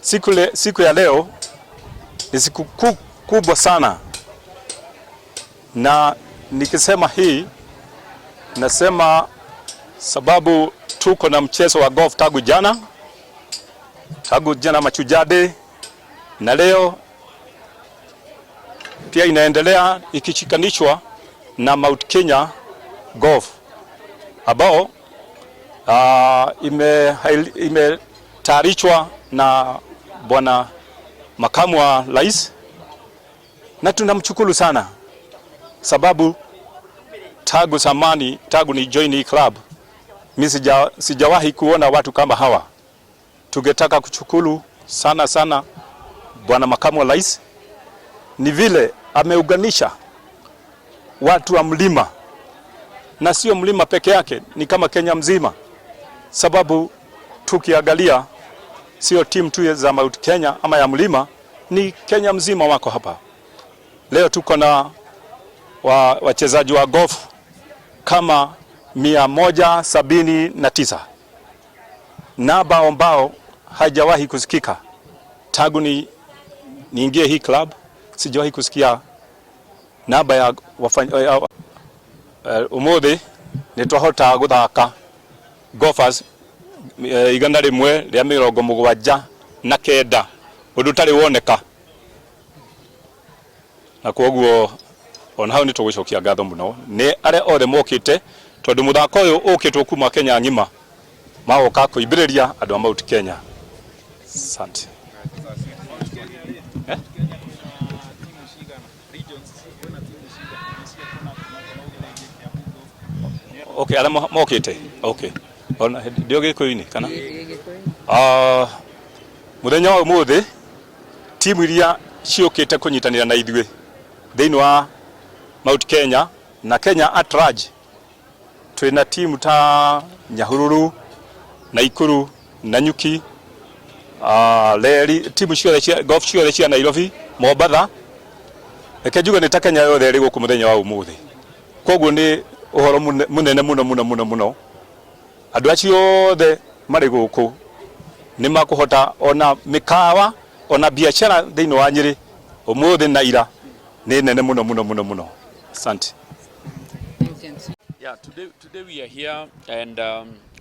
Siku ya leo ni siku kubwa sana, na nikisema hii nasema sababu tuko na mchezo wa golf tangu jana Mashujaa Day, na leo pia inaendelea ikishikanishwa na Mt.Kenya golf ambao imetayarishwa na bwana makamu wa rais, na tunamshukuru sana sababu tangu ni join hii club mimi sijawahi kuona watu kama hawa. Tungetaka kushukuru sana bwana makamu wa rais, ni vile ameuganisha watu wa mlima, na sio mlima peke yake, ni kama Kenya mzima, sababu tukiangalia sio timu tu za Mt.Kenya ama ya mlima, ni Kenya mzima wako hapa. Leo tuko na wachezaji wa golf kama 179, namba ambao haijawahi kusikika tangu niingie hii club. Sijawahi kusikia namba ya umuthi nitwahota guthaka golfers 179 undu tari woneka, na koguo ona hau nitugwicokia ngatho muno ni aria othe mokite, tondu muthako uyu ukitwo kuma Kenya ngima magoka kuibiriria andu a Mt.Kenya. Asante. Okay, ala mokite. Okay. Ona ndio Gikuyu-ini kana? Muthenya wa umuthi timu iria ciukite kunyitanira na ithuĩ thĩinĩ wa Mt.Kenya na Kenya at large, twina timu ta Nyahururu, Naikuru, Nanyuki, Leri, timu ciothe golf ciothe cia Nairobi, Mombasa. Reke njuge nĩ ta Kenya yothe ĩrĩ gũkũ mũthenya wa umuthi. Koguo nĩ ũhoro mũnene mũno. Andũ acio othe marĩ gũkũ nĩ makũhota ona mikawa ona biashara thĩinĩ wa Nyeri umuthi na ira nĩ nene mũno. Asante. Yeah, today we are here and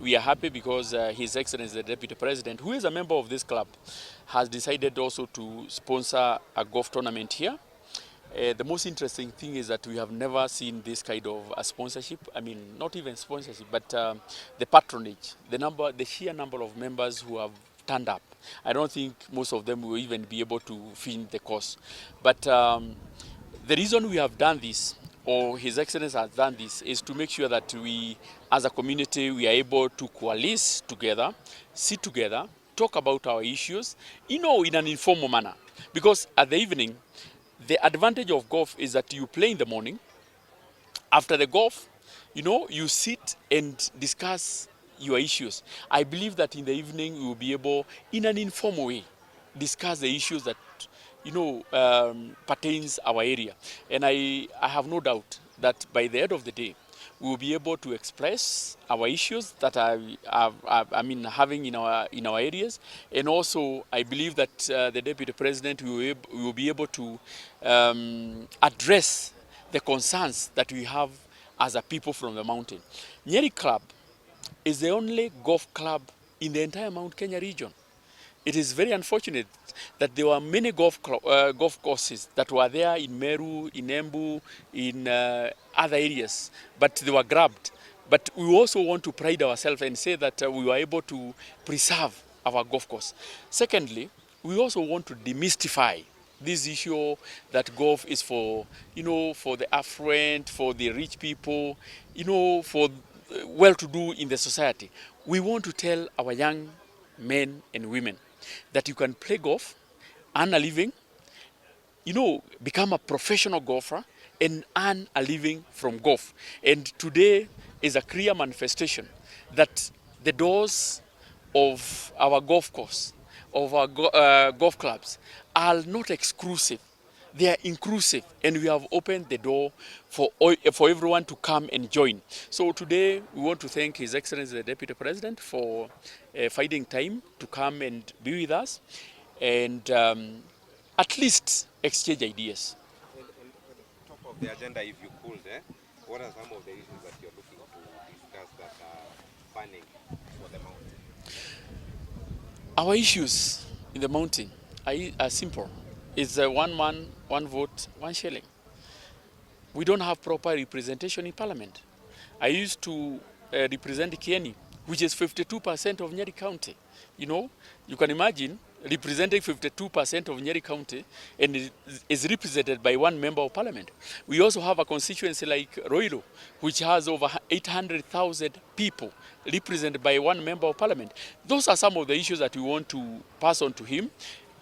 we are happy because His Excellency the Deputy President, who is a member of this club, has decided also to sponsor a golf tournament here. The most interesting thing is that we have never seen this kind of a sponsorship. I mean, not even sponsorship, but the patronage, the sheer number of members who have turned up. I don't think most of them will even be able to finish the course. But the reason we have done this, or His Excellency has done this, is to make sure that we, as a community, we are able to coalesce together, sit together, talk about our issues, in an informal manner. Because at the evening, the advantage of golf is that you play in the morning. After the golf, you sit and discuss your issues. I believe that in the evening we will be able, in an informal way, discuss the issues that pertains our area. And I have no doubt that by the end of the day, we will be able to express our issues that having in our areas. And also, I believe that the Deputy President will be able to address the concerns that we have as a people from the mountain. Nyeri Club is the only golf club in the entire Mt.Kenya region. It is very unfortunate that there were many golf courses that were there in Meru, in Embu, in other areas, but they were grabbed. But we also want to pride ourselves and say that we were able to preserve our golf course. Secondly, we also want to demystify this issue that golf is for the affluent, for the rich people, for well-to-do in the society. We want to tell our young men and women that you can play golf, earn a living, become a professional golfer and earn a living from golf. And today is a clear manifestation that the doors of our golf course, of our golf clubs are not exclusive. They are inclusive, and we have opened the door for everyone to come and join. So today we want to thank His Excellency the Deputy President for finding time to come and be with us. and at least exchange ideas. And top of the agenda, if you could, what are some of the issues that you're looking to discuss that are burning for the mountain? Our issues in the mountain are simple. It's one man, one vote, one shilling. We don't have proper representation in parliament. I used to represent Kioni, which is 52% of Nyeri County. You know, you can imagine representing 52% of Nyeri County, and it is represented by one member of parliament. We also have a constituency like Roiro, which has over 800,000 people represented by one member of parliament. Those are some of the issues that we want to pass on to him.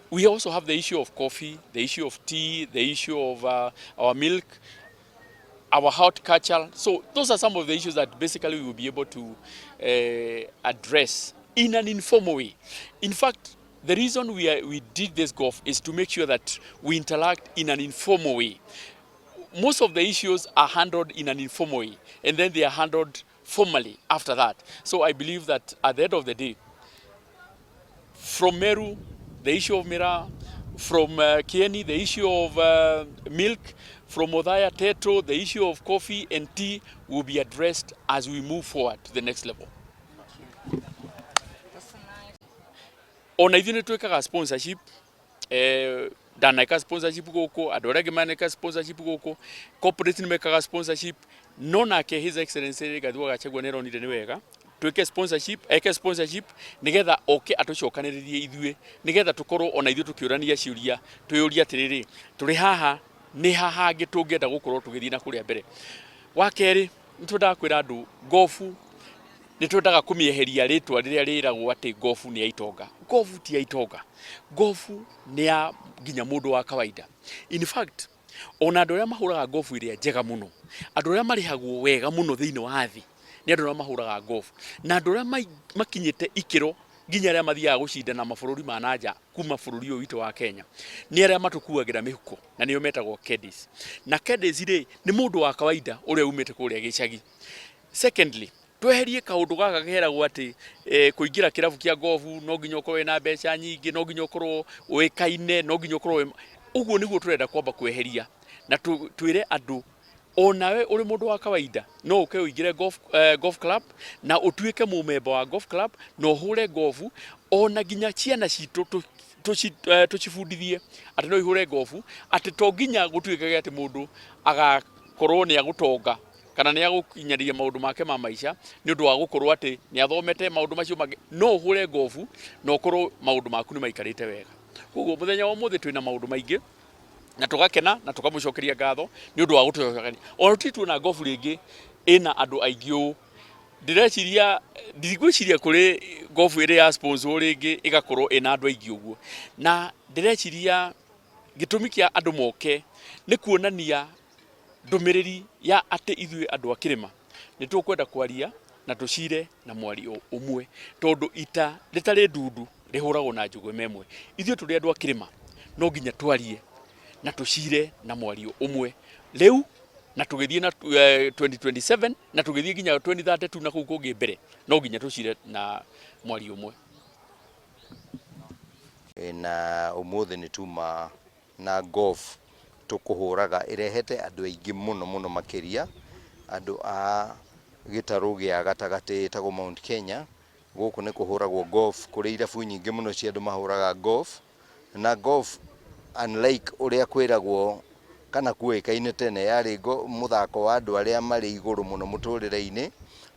We also have the issue of coffee, the issue of tea, the issue of our milk, our horticulture. So those are some of the issues that basically we will be able to address in an informal way. In fact, the reason we did this golf is to make sure that we interact in an informal way. Most of the issues are handled in an informal way, and then they are handled formally after that. So I believe that at the end of the day, from Meru, the issue of Mira, from Kieni, the issue of milk, from Odhaya Teto, the issue of coffee and tea will be addressed as we move forward to the next level. Ona ithuĩ nĩ twĩkaga sponsorship, ndaneka sponsorship gũkũ, andũ arĩa angĩ maneka sponsorship gũkũ, corporate nĩ mekaga sponsorship, no nake His Excellency Gachagua nĩ aronire nĩ wega twĩke sponsorship, eke sponsorship nigetha oke atũcokanĩrĩrie ithuĩ, nigetha tũkorwo ona ithuĩ tũkĩũrania ciũria, twĩyũria atĩrĩrĩ, tũrĩ haha nĩ haha hangĩ tũngĩenda gũkorwo tũgĩthiĩ na kũrĩa mbere. Wa kerĩ, nĩ twendaga kwĩra andũ gofu nĩ twendaga kũmĩeheria rĩtwa rĩrĩa rĩragwo atĩ gofu nĩ ya itonga. Gofu ti ya itonga. Gofu nĩ ya nginya mũndũ wa kawaida. In fact, ona andũ arĩa mahũraga gofu ĩrĩa njega mũno, andũ arĩa marĩhagwo wega mũno thĩinĩ wa thĩ, nĩ andũ arĩa mahũraga gofu. Na andũ arĩa makinyĩte ikĩro nginya arĩa mathiaga gũcindana mabũrũri ma nanja kuma bũrũri ũyũ witũ wa Kenya, nĩ arĩa matũkuagĩra mĩhuko, na nĩo metagwo caddies. Na caddies rĩ nĩ mũndũ wa kawaida ũrĩa umĩte kũrĩa gĩcagi. Secondly, tweherie kaũndũ gaka keheragwo atĩ kũingĩra kĩrabu kĩa gofu no nginya ũkorwo na mbeca nyingĩ, no nginya ũkorwo ũĩkaine, no nginya ũkorwo ũguo nĩguo tũrenda kwamba kweheria, na twĩre andũ onawe ũrĩ mũndũ wa kawaida no ũke ũingĩre golf club na ũtuĩke mũmemba wa golf club na ũhũre gofu, ona nginya ciana citũ tũcibundithie atĩ no ihũre gofu, atĩ to nginya gũtuĩkage atĩ mũndũ agakorwo nĩ agũtonga kana nĩ agũkinyanĩria maũndũ make ma maica nĩ ũndũ wa gũkorwo atĩ nĩ athomete maũndũ macio mangĩ, no ũhũre gofu na ũkorwo maũndũ maku nĩ maikarĩte wega. Koguo mũthenya wa ũmũthĩ twĩna maũndũ maingĩ na tũgakena na tũkamũcokeria ngatho nĩ ũndũ wa gũtũcokeria. Ona tuona gofu rĩngĩ ĩna andũ aingĩ ũũ, ndĩreciria ndigwĩciria kũrĩ gofu ĩrĩ ya sponsor rĩngĩ ĩgakorwo ĩna andũ aingĩ ũguo, na ndĩreciria gĩtũmi kĩa andũ moke nĩ kuonania ndũmĩrĩri ya atĩ ithuĩ andũ a kĩrĩma nĩ tũkwenda kwaria na tũcire na mwario ũmwe, tondũ ita rĩtarĩ ndundu rĩhũragwo na njũgũ memwe. Ithuĩ tũrĩ andũ a kĩrĩma no nginya twarie na tũcire na mwario ũmwe rĩu, na tũgĩthiĩ na 2027 na tũgĩthiĩ nginya 2032 na kũu kũngĩ mbere, no nginya tũcire na mwario ũmwe. Na ũmũthĩ nĩ tuma na golf tũkũhũraga ĩrehete andũ aingĩ mũno makĩria, andũ a gĩtarũ gĩa gatagatĩ tagwo Mt.Kenya. Gũkũ nĩ kũhũragwo golf, kũrĩ irabu nyingĩ mũno cia andũ mahũraga golf, na golf unlike ũrĩa kwĩragwo kana kuoĩkaine tene yarĩ mũthako wa andũ arĩa marĩ igũrũ mũno mũtũrĩre-inĩ,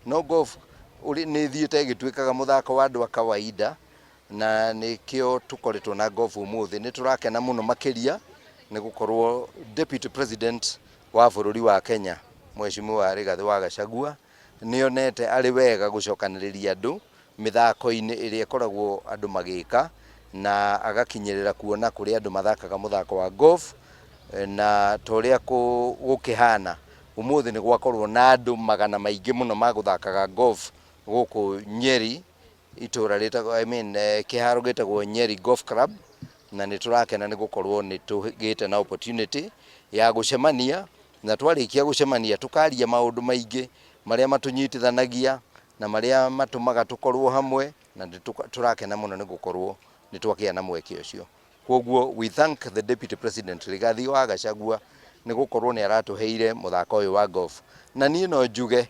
no golf nĩ thiĩte ĩgĩtuĩkaga mũthako wa andũ a kawaida, na nĩkĩo tũkoretwo na golf ũmũthĩ. Nĩ tũrakena mũno makĩria nĩ gũkorwo Deputy President wa bũrũri wa Kenya Mheshimiwa Rigathi wa Gachagua nĩonete arĩ wega gũcokanĩrĩria andũ mĩthako-inĩ ĩrĩa ĩkoragwo andũ magĩka, na agakinyĩrĩra kuona kũrĩa andũ mathakaga mũthako wa golf, na torĩa gũkĩhana ũmũthĩ nĩ gwakorwo na andũ magana maingĩ mũno magũthakaga golf gũkũ Nyeri, itũra rĩtagwo kĩharo gĩtagwo Nyeri Golf Club, na nĩ tũrakena nĩ gũkorwo nĩ tũgĩte na opportunity ya gũcemania, na twarĩkia gũcemania tũkaria maũndũ maingĩ marĩa matũnyitithanagia na marĩa matũmaga tũkorwo hamwe, na tũrakena mũno nĩ gũkorwo nĩ twakĩa na mweke ũcio. Koguo we thank the Deputy President Rigathi wa Gachagua nĩ gũkorwo nĩ aratuheire mũthako ũyũ wa golf. Na niĩ no njuge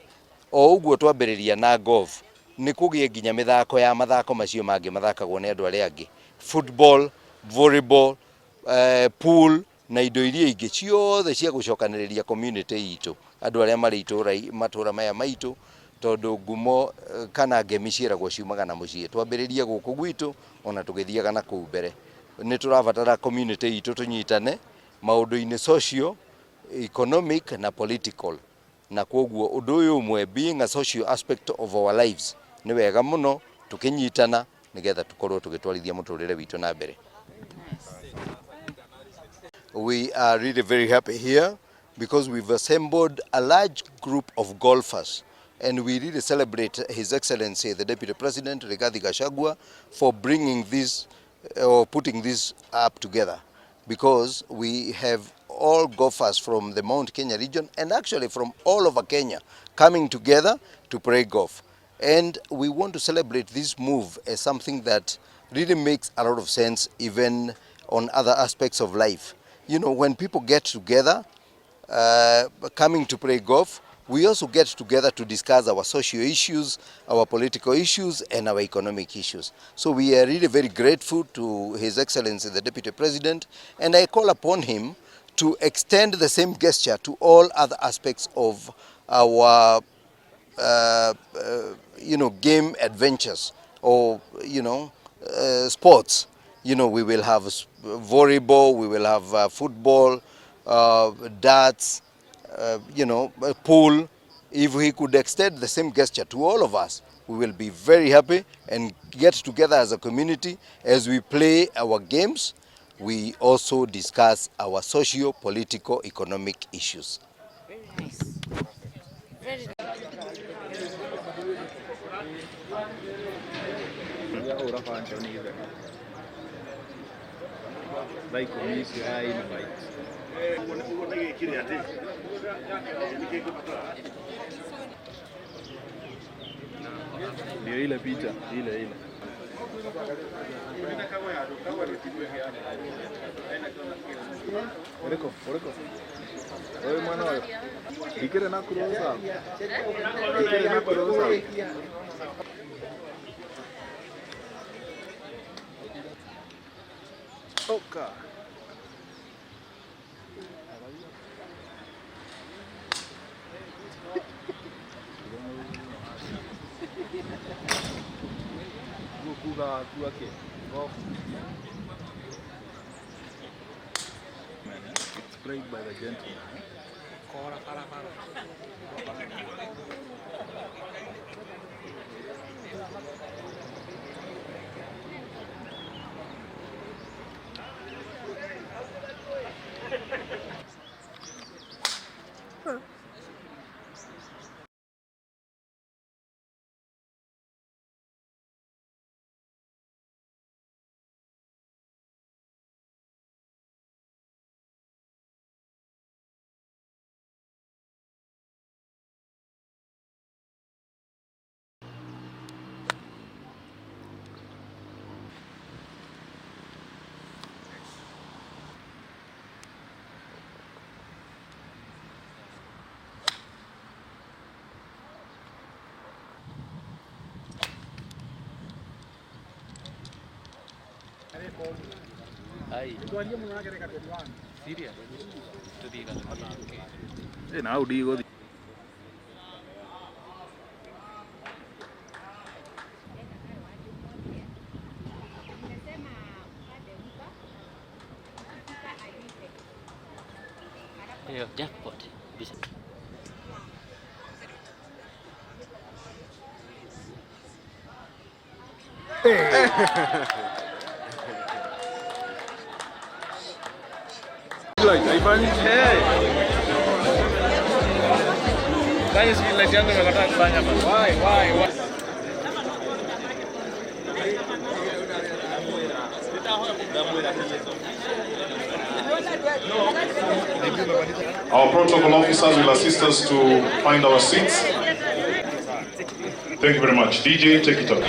o ũguo twambĩrĩria na golf nĩ kũgĩe nginya mĩthako ya mathako macio mangĩ mathakagwo nĩ andũ arĩa angĩ. Football, volleyball, pool na indo iria ingĩ ciothe cia gũcokanĩrĩria community itũ, andũ arĩa marĩ matũra maya maitũ, tondũ ngumo kana ngemi ciĩragwo ciumaga na mũciĩ. Twambĩrĩrie gũkũ gwitũ ona tũgĩthiaga na kũu mbere. Nĩ tũrabatara community itũ tũnyitane maũndũ-inĩ socio, economic na political. Na koguo ũndũ ũyũ ũmwe, being a social aspect of our lives, nĩ wega mũno tũkĩnyitana nĩgetha tũkorwo tũgĩtwarithia mũtũrĩre witũ na mbere. We are really very happy here because we've assembled a large group of golfers, and we really celebrate His Excellency the Deputy President Rigathi Gachagua for bringing this or putting this up together, because we have all golfers from the Mt.Kenya region and actually from all over Kenya coming together to play golf. And we want to celebrate this move as something that really makes a lot of sense even on other aspects of life. You know, when people get together, coming to play golf, we also get together to discuss our social issues, our political issues, and our economic issues. So we are really very grateful to His Excellency the Deputy President, and I call upon him to extend the same gesture to all other aspects of our game adventures or, sports. You know, we will have volleyball, we will have football, darts, pool. If we could extend the same gesture to all of us, we will be very happy and get together as a community. As we play our games, we also discuss our socio-political economic issues. Very nice. Very nice. Ndio ile picha ile. Oreko. Wewe mwana wewe. Dikere na kurosa. Oka. Okay. Golf. It's played by the gentleman. Now do you go? Jackpot. Like I find guys feel like yangu nimekataa kufanya basi. Why? Our protocol officers will assist us to find our seats. Thank you very much. DJ, take it up.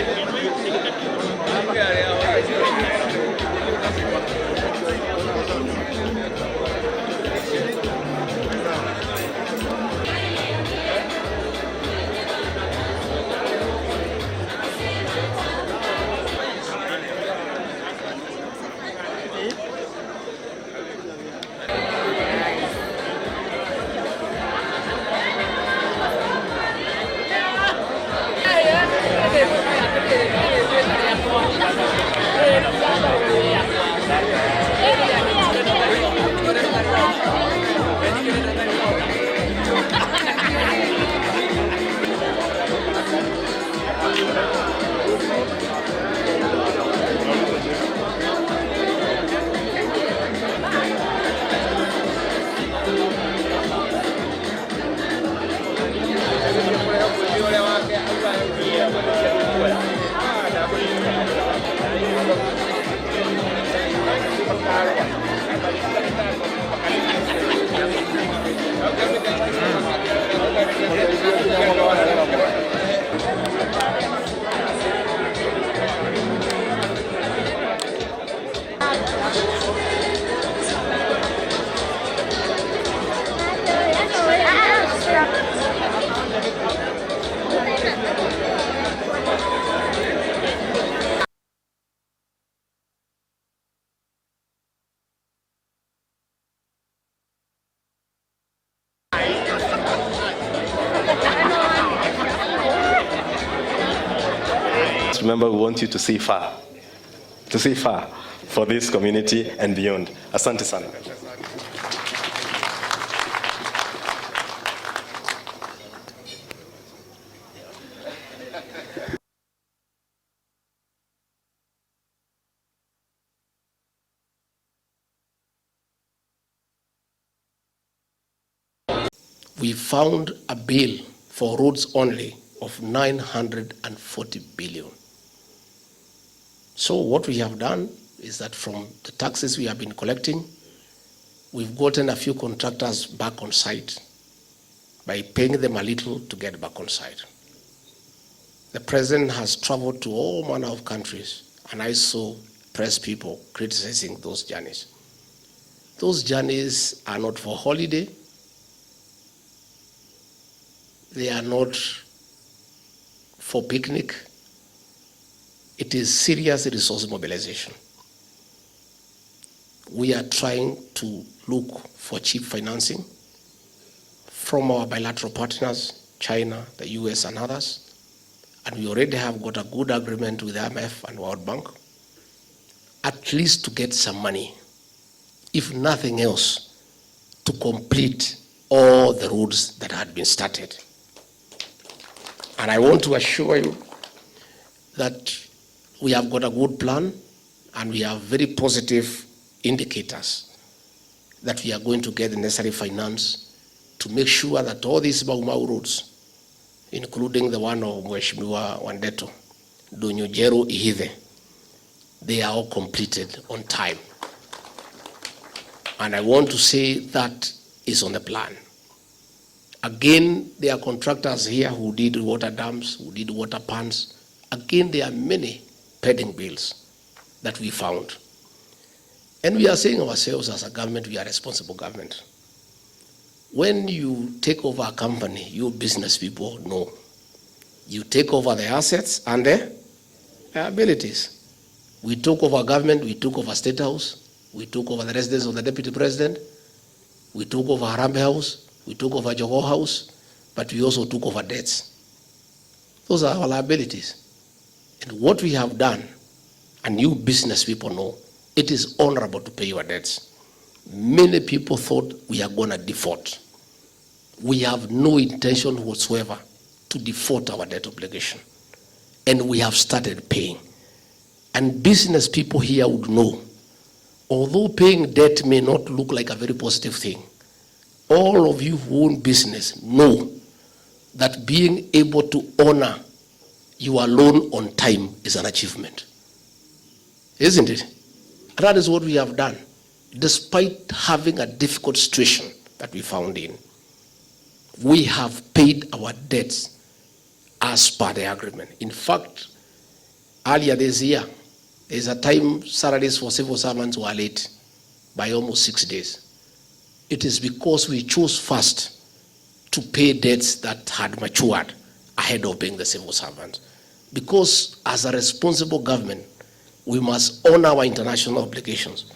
remember, we want you to see far for this community and beyond. Asante sana. We found a bill for roads only of 940 billion. So what we have done is that from the taxes we have been collecting, we've gotten a few contractors back on site by paying them a little to get back on site. The president has traveled to all manner of countries, and I saw press people criticizing those journeys. Those journeys are not for holiday. They are not for picnic. It is serious resource mobilization. We are trying to look for cheap financing from our bilateral partners, China, the US, and others. And we already have got a good agreement with the IMF and World Bank, at least to get some money, if nothing else, to complete all the roads that had been started. And I want to assure you that we have got a good plan, and we have very positive indicators that we are going to get the necessary finance to make sure that all these Mau roads, including the one of Mheshimiwa Wandeto, Donyojero Ihithe, they are all completed on time. And I want to say that is on the plan. Again, there are contractors here who did water dams, who did water ponds. Again, there are many pending bills that we found. And we are saying ourselves as a government, we are a responsible government. When you take over a company, you business people know. You take over the assets and the liabilities. We took over government, we took over State House, we took over the residence of the Deputy President, we took over Harambee House, we took over Jogo House, but we also took over debts. Those are our liabilities. And what we have done, and you business people know, it is honorable to pay your debts. Many people thought we are going to default. We have no intention whatsoever to default our debt obligation. And we have started paying. And business people here would know, although paying debt may not look like a very positive thing, all of you who own business know that being able to honor your loan on time is an achievement. Isn't it? That is what we have done, despite having a difficult situation that we found in. We have paid our debts as per the agreement. In fact, earlier this year, there's a time salaries for civil servants were late by almost 6 days. It is because we chose first to pay debts that had matured ahead of paying the civil servants. Because as a responsible government, we must honor our international obligations,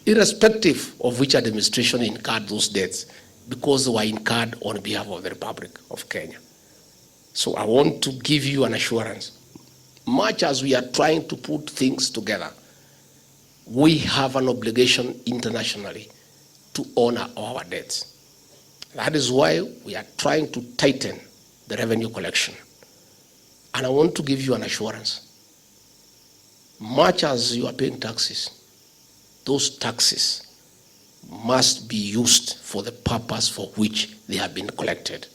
irrespective of which administration incurred those debts, because they were incurred on behalf of the Republic of Kenya. So I want to give you an assurance. Much as we are trying to put things together, we have an obligation internationally to honor our debts. That is why we are trying to tighten the revenue collection. And I want to give you an assurance. Much as you are paying taxes, those taxes must be used for the purpose for which they have been collected.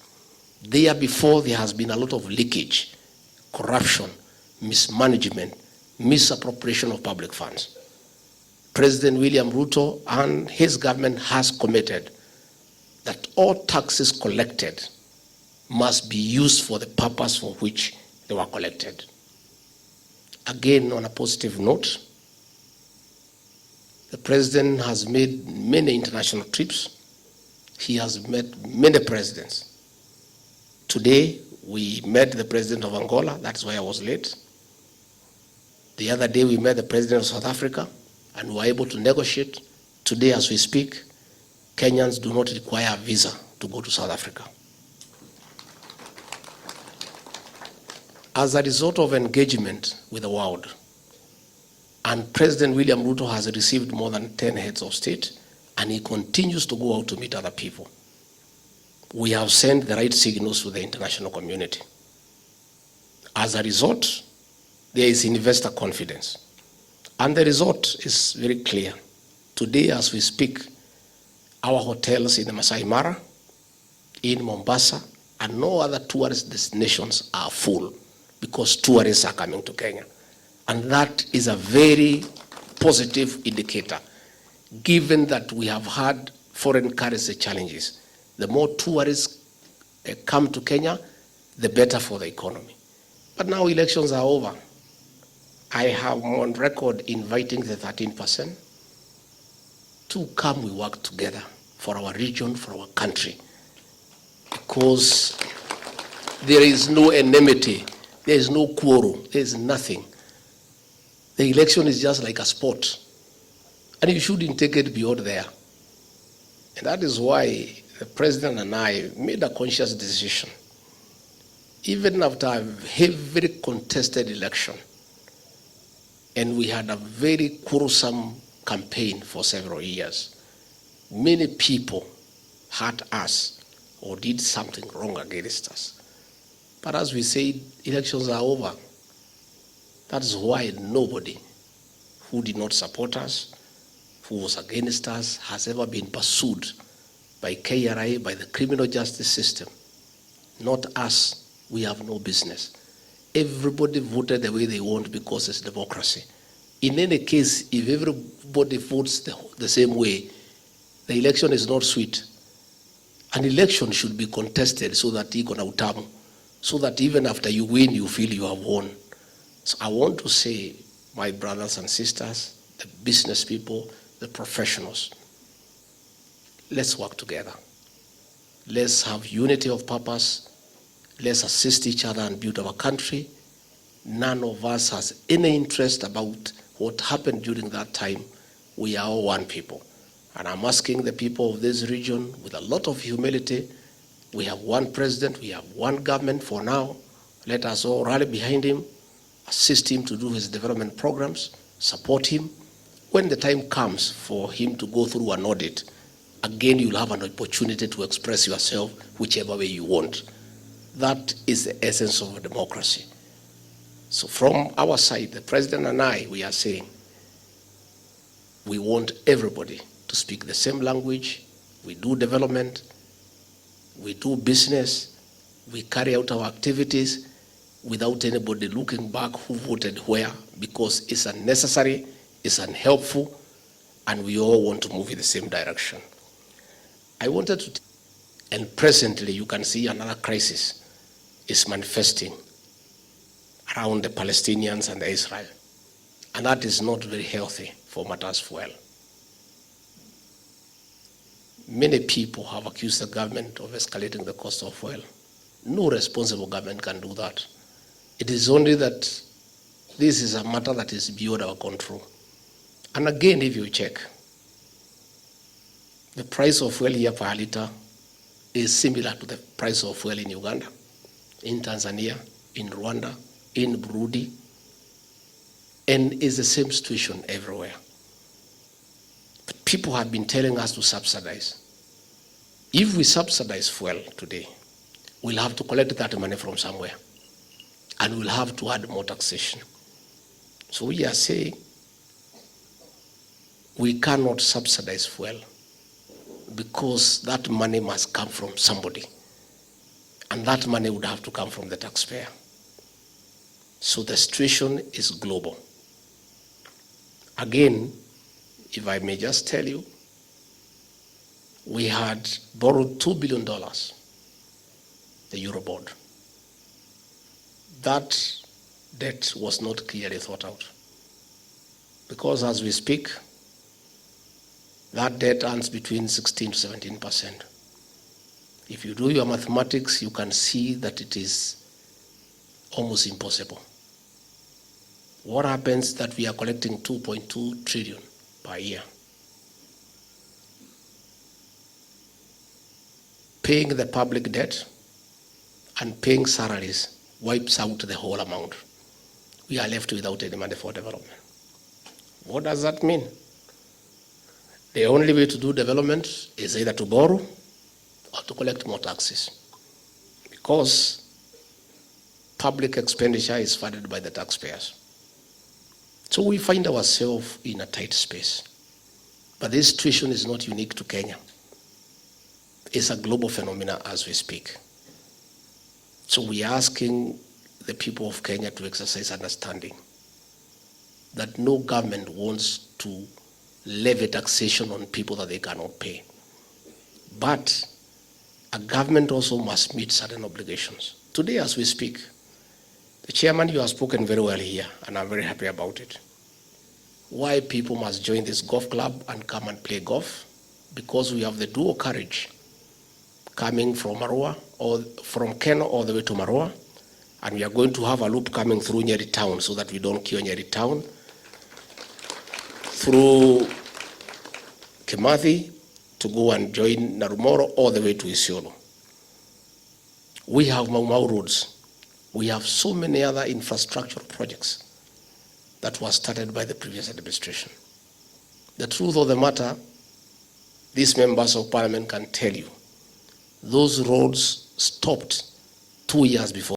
There before, there has been a lot of leakage, corruption, mismanagement, misappropriation of public funds. President William Ruto and his government has committed that all taxes collected must be used for the purpose for which they were collected. Again, on a positive note, the president has made many international trips. He has met many presidents. Today, we met the president of Angola. That's why I was late. The other day, we met the president of South Africa, and we were able to negotiate. Today, as we speak, Kenyans do not require a visa to go to South Africa. As a result of engagement with the world, and President William Ruto has received more than 10 heads of state, and he continues to go out to meet other people, we have sent the right signals to the international community. As a result, there is investor confidence. And the result is very clear. Today, as we speak, our hotels in the Masai Mara, in Mombasa, and no other tourist destinations are full because tourists are coming to Kenya. And that is a very positive indicator, given that we have had foreign currency challenges. The more tourists come to Kenya, the better for the economy. But now elections are over. I have on record inviting the 13% to come, we work together for our region, for our country. Because there is no enmity, there is no quarrel, there is nothing. The election is just like a sport. And you shouldn't take it beyond there. And that is why the president and I made a conscious decision. Even after a heavily contested election, and we had a very quarrelsome campaign for several years, many people hurt us or did something wrong against us. But as we said, elections are over. That's why nobody who did not support us, who was against us, has ever been pursued by KRI, by the criminal justice system. Not us. We have no business. Everybody voted the way they want because it's democracy. In any case, if everybody votes the same way, the election is not sweet. An election should be contested so that you can outcome, so that even after you win, you feel you have won. So I want to say, my brothers and sisters, the business people, the professionals, let's work together. Let's have unity of purpose. Let's assist each other and build our country. None of us has any interest about what happened during that time. We are all one people. And I'm asking the people of this region with a lot of humility. We have one president, we have one government for now. Let us all rally behind him, assist him to do his development programs, support him. When the time comes for him to go through an audit, again, you'll have an opportunity to express yourself whichever way you want. That is the essence of a democracy. So from our side, the president and I, we are saying, we want everybody to speak the same language. We do development, we do business, we carry out our activities without anybody looking back who voted where, because it's unnecessary, it's unhelpful, and we all want to move in the same direction. I wanted to, and presently you can see another crisis is manifesting around the Palestinians and the Israel. And that is not very healthy for matters fuel. Many people have accused the government of escalating the cost of oil. No responsible government can do that. It is only that this is a matter that is beyond our control. And again, if you check, the price of oil here per liter is similar to the price of oil in Uganda, in Tanzania, in Rwanda, in Burundi, and is the same situation everywhere. But people have been telling us to subsidize. If we subsidize fuel today, we'll have to collect that money from somewhere, and we'll have to add more taxation. So we are saying we cannot subsidize fuel because that money must come from somebody, and that money would have to come from the taxpayer. So the situation is global. Again, if I may just tell you, we had borrowed $2 billion, the Eurobond. That debt was not clearly thought out, because as we speak, that debt earns between 16 to 17%. If you do your mathematics, you can see that it is almost impossible. What happens that we are collecting 2.2 trillion per year, paying the public debt and paying salaries wipes out the whole amount. We are left without any money for development. What does that mean? The only way to do development is either to borrow or to collect more taxes, because public expenditure is funded by the taxpayers. So we find ourselves in a tight space. But this situation is not unique to Kenya. It's a global phenomenon as we speak. So we are asking the people of Kenya to exercise understanding that no government wants to levy taxation on people that they cannot pay. But a government also must meet certain obligations. Today, as we speak, the chairman, you have spoken very well here, and I'm very happy about it. Why people must join this golf club and come and play golf? Because we have the dual carriage coming from Marua, or from Keno all the way to Marua, and we are going to have a loop coming through Nyeri town so that we don't kill Nyeri town, through Kimathi to go and join Narumoro all the way to Isiolo. We have Mau Mau roads. We have so many other infrastructural projects that were started by the previous administration. The truth of the matter, these members of parliament can tell you, those roads stopped 2 years before.